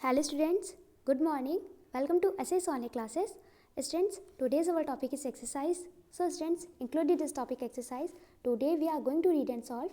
Hello students, good morning. Welcome to SS Online classes. Students, today's our topic is exercise. So students, included this topic exercise. Today we are going to read and solve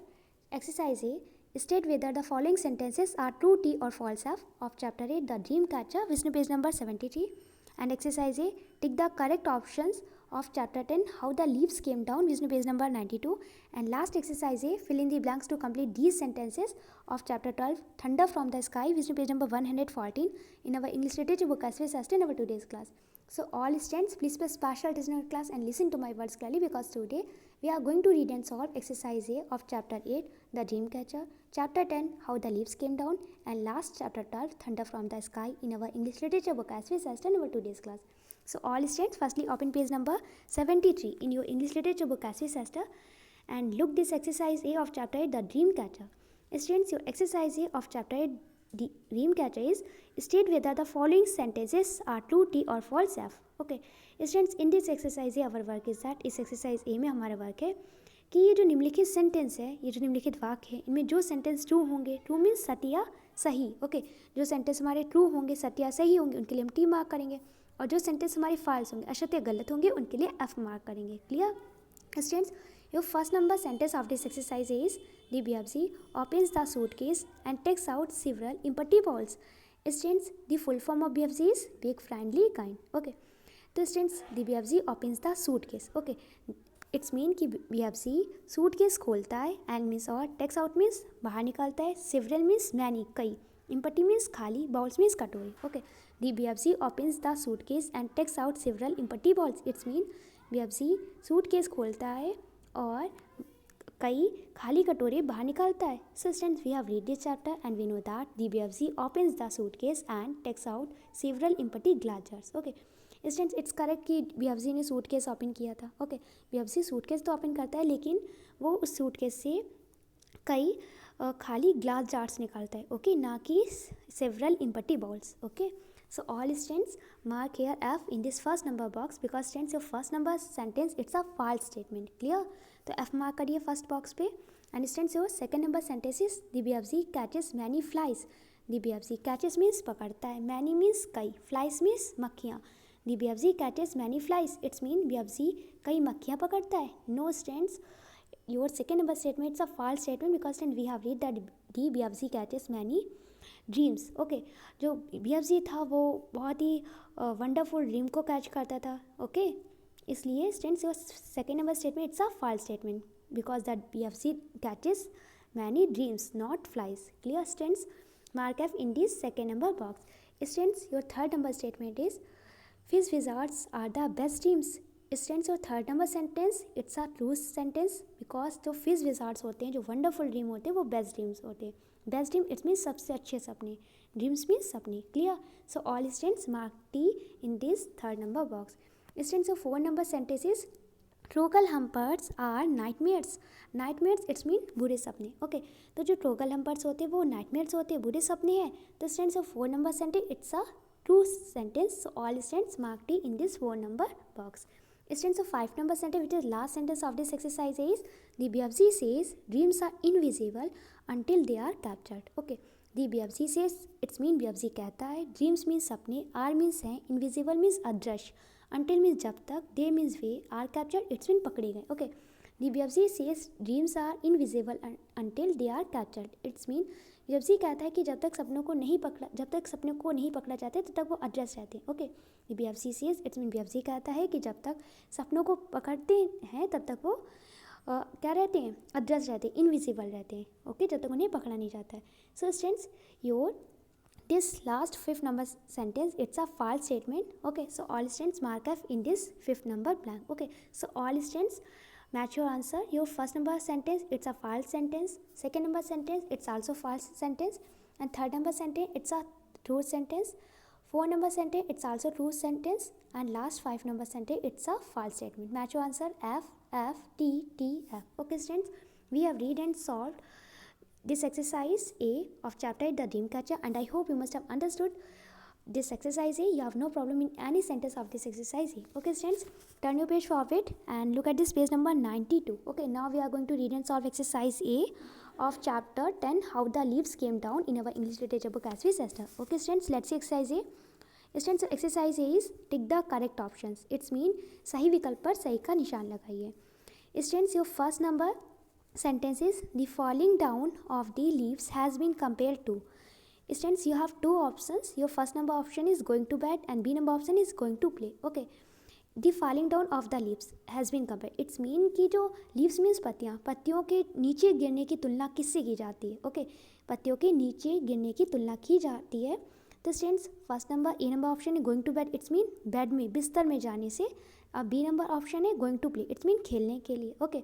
exercise A. State whether the following sentences are true T or false F of chapter 8 The Dream Catcher, Vishnu page number 73. And exercise A, tick the correct options of chapter 10 How the Leaves Came Down, Vishnu page number 92. And last exercise A, fill in the blanks to complete these sentences of chapter 12 Thunder from the Sky, Vishnu page number 114 in our English literature book as we assessed in our today's class. So all students, please pay special attention to class and listen to my words clearly, because today we are going to read and solve exercise A of chapter 8 The Dream Catcher, chapter 10 How the Leaves Came Down, and last chapter 12 Thunder from the Sky in our English literature book as we assessed in our today's class. So all students, firstly open page number 73 in your English literature book as we assessed and look this exercise A of chapter 8 The Dream Catcher. Students, your exercise A of chapter 8 The Dream Catcher is state whether the following sentences are true T or false F. Okay students, in this exercise A our work is that इस exercise A में हमारा work है कि ये जो निम्नलिखित sentence है, ये जो निम्नलिखित वाक्य है, इनमें जो सेंटेंस ट्रू होंगे, ट्रू मीन्स सत्य या सही, ओके जो सेंटेंस हमारे ट्रू होंगे, सत्य या सही होंगे, उनके लिए हम टी मार्क करेंगे, और जो सेंटेंस हमारे फॉल्स होंगे, असत्य गलत होंगे, उनके लिए एफ मार्क करेंगे. Clear students? Your first number sentence of this exercise is the BFG opens the suitcase and takes out several empty balls. Students, the full form of BFG is big, friendly, kind. Okay. तो students, the BFG opens the suitcase. Okay. It's mean कि BFG suitcase खोलता है, and means और takes out means बाहर निकालता है, several means many, कई, empty means खाली, balls means कटोरी. Okay. The BFG opens the suitcase and takes out several empty balls. It's mean BFG suitcase खोलता है और कई खाली कटोरे बाहर निकालता है. So students, we have read this chapter and we know that the BFG opens the suitcase and takes out several empty glass jars. Okay students, it's correct कि BFG ने सूटकेस ओपन किया था. ओके BFG सूटकेस तो open करता है, लेकिन वो उस सूटकेस से कई खाली ग्लास जार्स निकालता है. ओके ना कि several empty balls. Okay so all students mark here F in this first number box, because students your first number sentence it's a false statement. Clear? तो F मार्क करिए first box पे. And students your second number sentence is the BFG catches many flies. The BFG catches means पकड़ता है, many means कई, flies means मक्खियाँ. The BFG catches many flies, it's mean BFG कई मक्खियाँ पकड़ता है. No students, your second number statement it's a false statement, because student we have read that the BFG catches many dreams. Okay जो BFG था वो बहुत ही wonderful dream को कैच करता था. ओके इसलिए students your second number statement it's a false statement, because that BFG catches many dreams not flies. Clear students? Mark F in this second number box. Students, your third number statement is fish wizards are the best dreams. Students, your third number sentence it's a true sentence, because जो fish wizards होते हैं, जो wonderful dream होते हैं, वो best dreams होते हैं. Best dream it's means सबसे अच्छे सपने, ड्रीम्स मीन्स सपने. Clear? So all students mark T in this third number box. Students, your four number sentence is trouble hampers are nightmares. Nightmares it's mean बुरे सपने. Okay तो जो ट्रोगल हम्पर्स होते हैं वो नाइटमेयर्स होते हैं, बुरे सपने हैं. तो students of 4 number sentence it's a true sentence. All students mark T in this 4 number box. Students of 5 number sentence, which is last sentence of this exercise, is the BFG says dreams are invisible until they are captured. Okay the BFG says it's mean BFG कहता है, dreams means सपने, are means हैं, invisible means अदृश्य, until means जब तक, they means way, are captured it's mean पकड़े गए. Okay the BFG says dreams are invisible until they are captured. It's mean BFG कहता है कि जब तक सपनों को नहीं पकड़ा जाता तब तक वो अदृश्य रहते हैं. Okay the BFG says it's mean BFG कहता है कि जब तक सपनों को पकड़ते हैं तब तक वो क्या रहते हैं, अदृश्य रहते हैं, इनविजिबल रहते हैं. ओके जब तक उन्हें पकड़ा नहीं जाता है. So students your this last fifth number sentence it's a false statement. Okay so all students mark F in this fifth number blank. Okay so all students match your answer. Your first number sentence it's a false sentence, second number sentence it's also false sentence, and third number sentence it's a true sentence, 4 number sentence it's also true sentence, and last 5 number sentence it's a false statement. Match your answer F F T T F. Okay students, we have read and solved this exercise A of chapter 8 The Dream Catcher, and I hope you must have understood this exercise A. You have no problem in any sentence of this exercise A. Okay students, turn your page forward and look at this page number 92. Okay now we are going to read and solve exercise A of chapter 10 how the leaves came down in our English literature book as we said. Okay students, let's see exercise A. Students, exercise A is tick the correct options. It's mean सही विकल्प पर सही का निशान लगाइए. Students, your first number sentence is the falling down of the leaves has been compared to. Students, you have two options. Your first number option is going to bed and B number option is going to play. Okay. The falling down of the leaves has been compared. It's mean कि जो leaves means पत्तियों के नीचे गिरने की तुलना किससे की जाती है. ओके पत्तियों के नीचे गिरने की तुलना की जाती है. तो students first number A number option है going to bed. It's mean bed में बिस्तर में जाने से. अब बी नंबर ऑप्शन है going to play. It's mean खेलने के लिए. Okay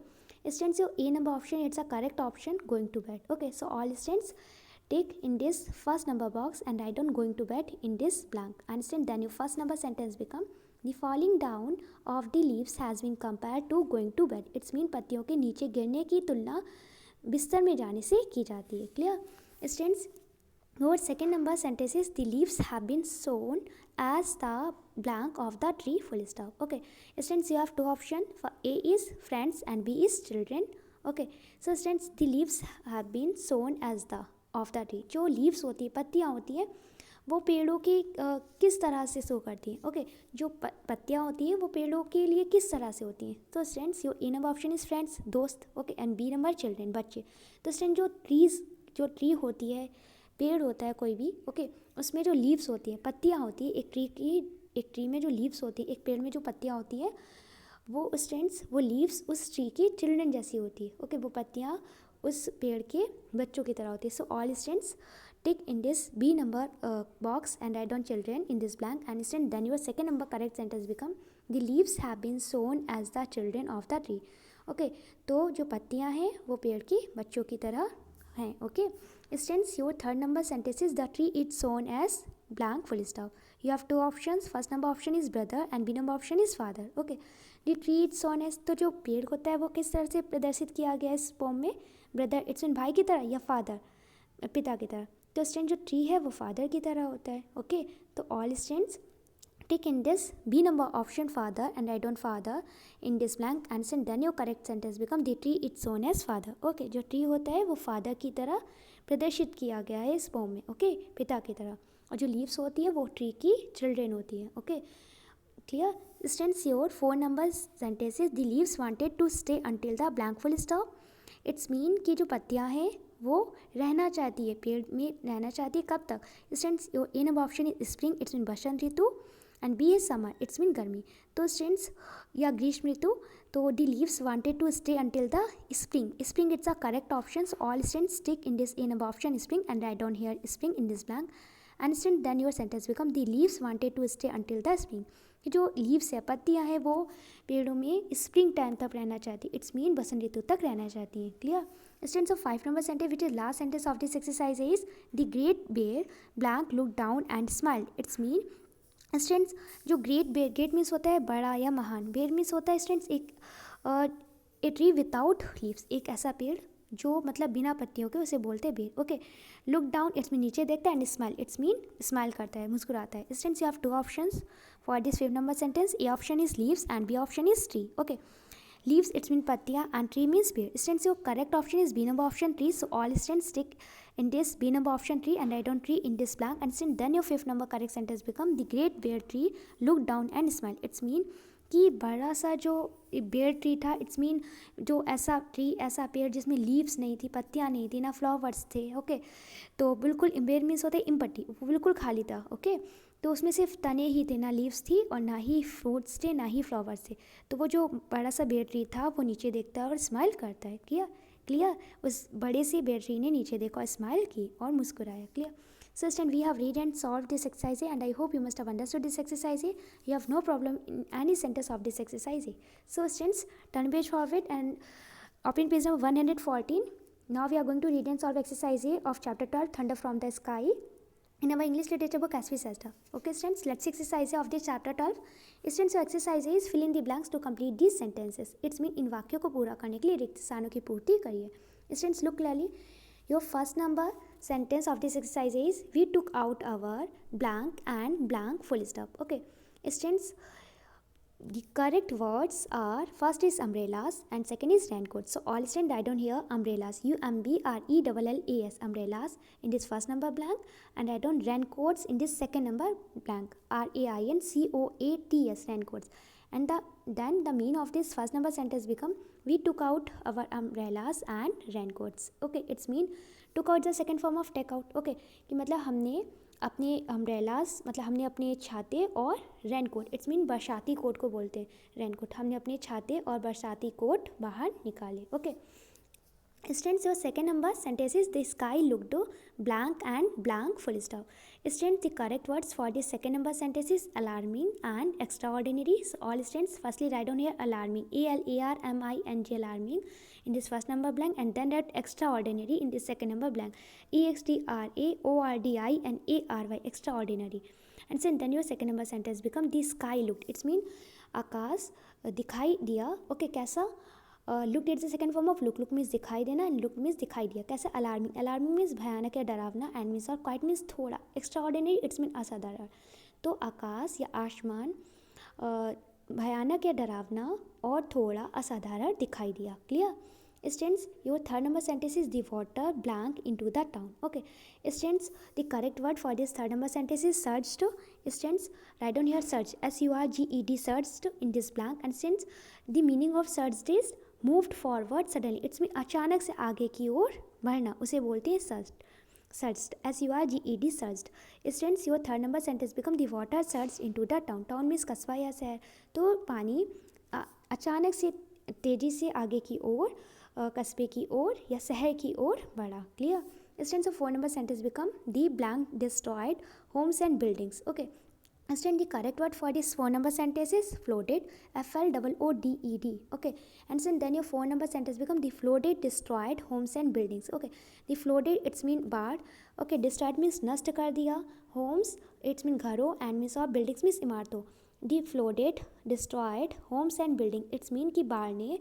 students your A number option it's a correct option going to bed. Okay so all students take in this first number box and write down going to bed in this blank. Understand? Then your first number sentence become the falling down of the leaves has been compared to going to bed. It's mean पत्तियों के नीचे गिरने की तुलना बिस्तर में जाने से की जाती है. Clear? Students, your second number sentence is the leaves have been sown as the blank of the tree full stop. Okay. Students, you have two options. For A is friends and B is children. Okay. So students, the leaves have been sown as the of the tree. जो leaves होती है पत्तियाँ होती हैं वो पेड़ों की किस तरह से शो करती हैं. ओके जो पत्तियाँ होती हैं वो पेड़ों के लिए किस तरह से होती हैं. तो students your A number option is friends दोस्त. Okay and B number children बच्चे. तो स्टूडेंट जो ट्री होती है पेड़ होता है कोई भी. ओके उसमें जो लीव्स होती हैं पत्तियाँ होती है एक ट्री में जो लीव्स होती है एक पेड़ में जो पत्तियाँ होती है वो स्टूडेंट्स वो लीव्स उस ट्री की चिल्ड्रन जैसी होती है. ओके वो पत्तियाँ उस पेड़ के बच्चों की तरह होती है. So all students tick in this B number box and write down children in this blank and student then your second number correct sentence become the leaves have been sown as the children of the tree. Okay तो जो पत्तियां हैं वो पेड़ की बच्चों की तरह हैं. Okay students your third number sentence is the tree is sown as blank full stop. You have two options. First number option is brother and B number option is father. Okay. The tree is sown as तो जो पेड़ होता है वो किस तरह से प्रदर्शित किया गया है इस पोम में. ब्रदर इट्स मीन भाई की तरह या फादर पिता की तरह. तो स्टूडेंट जो ट्री है वो फादर की तरह होता है. ओके तो all students tick in this B number option father and write down father in this blank and then your correct sentence become the tree is sown as father. Okay जो tree होता है वो father की तरह प्रदर्शित किया गया है इस पोम में. ओके पिता की तरह. और जो लीव्स होती है वो ट्री की चिल्ड्रेन होती है. Okay clear students your four number sentences the leaves wanted to stay until the blank full stop. It's mean कि जो पत्तियां हैं वो रहना चाहती है पेड़ में रहना चाहती है कब तक. Students your A number option is spring. It's mean बसंत ऋतु and B is summer. It's mean गर्मी. तो स्टूडेंट्स या ग्रीष्म ऋतु. तो the leaves wanted to stay until the spring. Spring it's a correct option. All students tick in this A number option spring and write down here spring in this blank. And then your sentence become the leaves wanted to stay until the spring. कि जो leaves है पत्तियां हैं वो पेड़ों में spring time तक रहना चाहती. इट्स मीन बसंत ऋतु तक रहना चाहती हैं. Clear students of 5 number sentence which is last sentence of this exercise is the great bear blank look down and smiled. It's mean students जो ग्रेट बेयर ग्रेट मीन्स होता है बड़ा या महान. बेयर मीन्स होता है स्टूडेंट्स एक a tree without leaves. एक ऐसा पेड़ जो मतलब बिना पत्तियों के उसे बोलते हैं बेर. Okay look down it's mean नीचे देखता है and smile it's mean smile करता है मुस्कुराता है. Students you have two options for this 5 number sentence. A option is leaves and B option is tree. Okay leaves it's mean पत्तियां and tree means बेर. Students your correct option is B number option tree. So all students tick in this B number option tree and write down tree in this blank and then your 5th number correct sentence become the great bear tree looked down and smiled. It's mean कि बड़ा सा जो bear tree था. It's mean जो ऐसा tree ऐसा पेड़ जिसमें लीव्स नहीं थी पत्तियाँ नहीं थी ना फ्लावर्स थे. ओके तो बिल्कुल बेयर मीन्स होता है इम्पटी. वो बिल्कुल खाली था. ओके तो उसमें सिर्फ तने ही थे ना लीव्स थी और ना ही फ्रूट्स थे ना ही फ्लावर्स थे. तो वो जो बड़ा सा बेयर ट्री था वो नीचे देखता है और स्माइल करता है. क्लियर उस बड़े से बेयर ट्री ने नीचे देखा और स्माइल की और मुस्कुराया. Clear So students, we have read and solved this exercise and I hope you must have understood this exercise. You have no problem in any sentence of this exercise. So students, turn page forward and open page number 114. Now we are going to read and solve exercise of chapter 12 Thunder from the Sky in our English literature book as we said. Okay students, let's see exercise of this chapter 12. Students, your exercise is fill in the blanks to complete these sentences. It's mean इन वाक्यों को पूरा करने के लिए रिक्त स्थानों की पूर्ति करिए. Students, look clearly. Your first number sentence of this exercise is we took out our blank and blank full stop. Okay students, The correct words are first is umbrellas and second is raincoat. So all students write down here umbrellas, UMBRELLAS, umbrellas in this first number blank, and write down raincoats in this second number blank, RAINCOATS, raincoats. And then the meaning of this first number sentence become we took out our umbrellas and raincoats. Okay, it's mean took out the second form of take out. Okay, कि मतलब हमने अपने umbrellas मतलब हमने अपने छाते और raincoat, it's mean बरसाती कोट को बोलते हैं रेनकोट, हमने अपने छाते और बरसाती कोट बाहर निकाले. Okay students, your second number sentence is the sky looked blank and blank full stop. Students, the correct words for the second number sentence is alarming and extraordinary. So all students firstly write down here alarming, ALARMING, alarming in this first number blank, and then write extraordinary in this second number blank, EXTRAORDINARY, extraordinary. And then your second number sentence become the sky looked, it's mean आकाश दिखाई दिया. Okay कैसा? Look it's the second form of look. Look means दिखाई देना and look means दिखाई दिया. कैसे? Alarming. Alarming means भयानक या डरावना, एंड मीन्स और क्वाइट मीन्स थोड़ा. एक्स्ट्राऑर्डिनरी इट्स मीन असाधारण. तो आकाश या आसमान भयानक या डरावना और थोड़ा असाधारण दिखाई दिया. Clear? Students, your third number sentence is the water blank into the town. Okay, students, the correct word for this third number sentence is surged. Students, write down here surge, SURGED, surged in this blank. And since the meaning of surged is moved forward suddenly, it's mean अचानक से आगे की ओर बढ़ना, उसे बोलते हैं surged. Surged, SURGED, surged. Students, your third number sentence become the water surged into the town. Town means कस्बा या शहर. तो पानी अचानक से तेजी से आगे की ओर, कस्बे की ओर या शहर की ओर बढ़ा. Clear? Students, four number sentence become the blank destroyed homes and buildings. Okay student, the correct word for this four number sentence is flooded, FLOODED. Okay and then your four number sentence become the flooded destroyed homes and buildings. Okay the flooded it's mean बाढ़. Okay destroyed means नष्ट कर दिया, homes it's mean घरों, and means और buildings means इमारतों. The flooded destroyed homes and building it's mean कि बाढ़ ने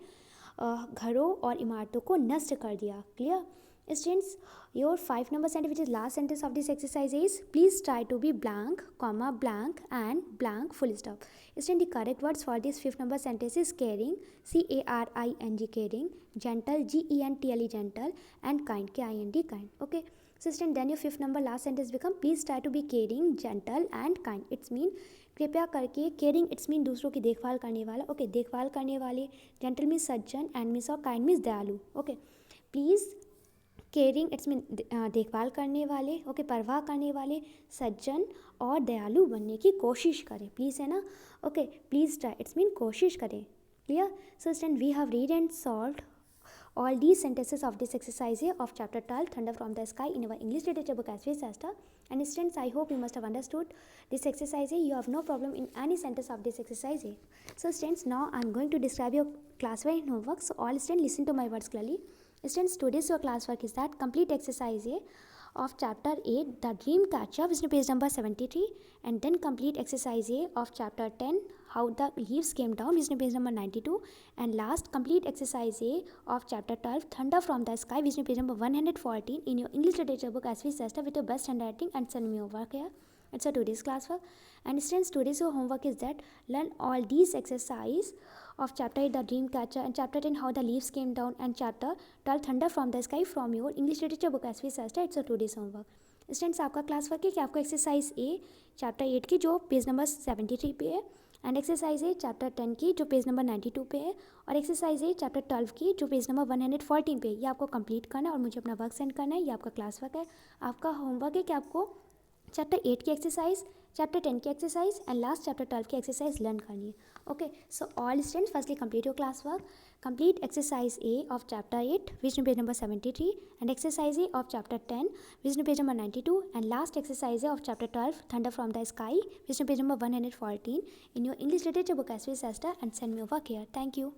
घरों और इमारतों को नष्ट कर दिया. Clear? Students, your five number sentence which is last sentence of this exercise is please try to be blank, comma blank and blank full stop. Student, the correct words for this fifth number sentence is caring, CARING, caring, gentle, GENTLE, gentle, and kind, KIND, kind. Okay so student, then your fifth number last sentence become please try to be caring, gentle and kind. It's mean कृपया करके. Caring it's mean दूसरों की देखभाल करने वाला. Okay देखभाल करने वाले. Gentle means Sajjan, and means और काइंड मीन्स दयालु. Okay please caring it's mean देखभाल करने वाले. ओके परवाह करने वाले, सज्जन और दयालु बनने की कोशिश करें. प्लीज़ है ना. Okay please try it's mean कोशिश करें. Clear? So student, we have read and solved all these sentences of this exercise of chapter 12 Thunder from the Sky in our English literature book as Shasta. And students, I hope you must have understood this exercise. You have no problem in any sentence of this exercise. So students, now I am going to describe your classwork homework. So all students listen to my words clearly. Students, today's your classwork is that complete exercise of chapter 8 The Dream Catcher, which is page number 73, and then complete exercise of chapter 10 How the Leaves Came Down, which is page number 92, and last complete exercise of chapter 12 Thunder from the Sky, which is page number 114 in your English literature book as we Sesta with your best handwriting, and send me your work here. It's a today's classwork. And students, today's your homework is that learn all these exercise of chapter 8 The Dream Catcher, and chapter 10 How the Leaves Came Down, and chapter 12 Thunder from the Sky from your English literature book as we Sesta. It's a today's homework. Students, आपका class work है कि आपको exercise ए chapter 8 की जो page number 73 पे है, and exercise A chapter 10 की जो पेज नंबर 92 पे है, और एक्सरसाइज ए चैप्टर 12 की जो पेज नंबर 114 पे है, ये आपको कंप्लीट करना है और मुझे अपना वर्क सेंड करना है. ये आपका क्लास वर्क है. आपका होमवर्क है कि आपको चैप्टर 8 की एक्सरसाइज, चैप्टर 10 की एक्सरसाइज, एंड लास्ट चैप्टर 12 की एक्सरसाइज लर्न करनी है. Okay so all students, firstly complete your class work. Complete exercise A of chapter 8, which is page number 73, and exercise A of chapter 10, which is page number 92, and last exercise A of chapter 12, Thunder from the Sky, which is page number 114 in your English literature book as we Sesta, and send me over here. Thank you.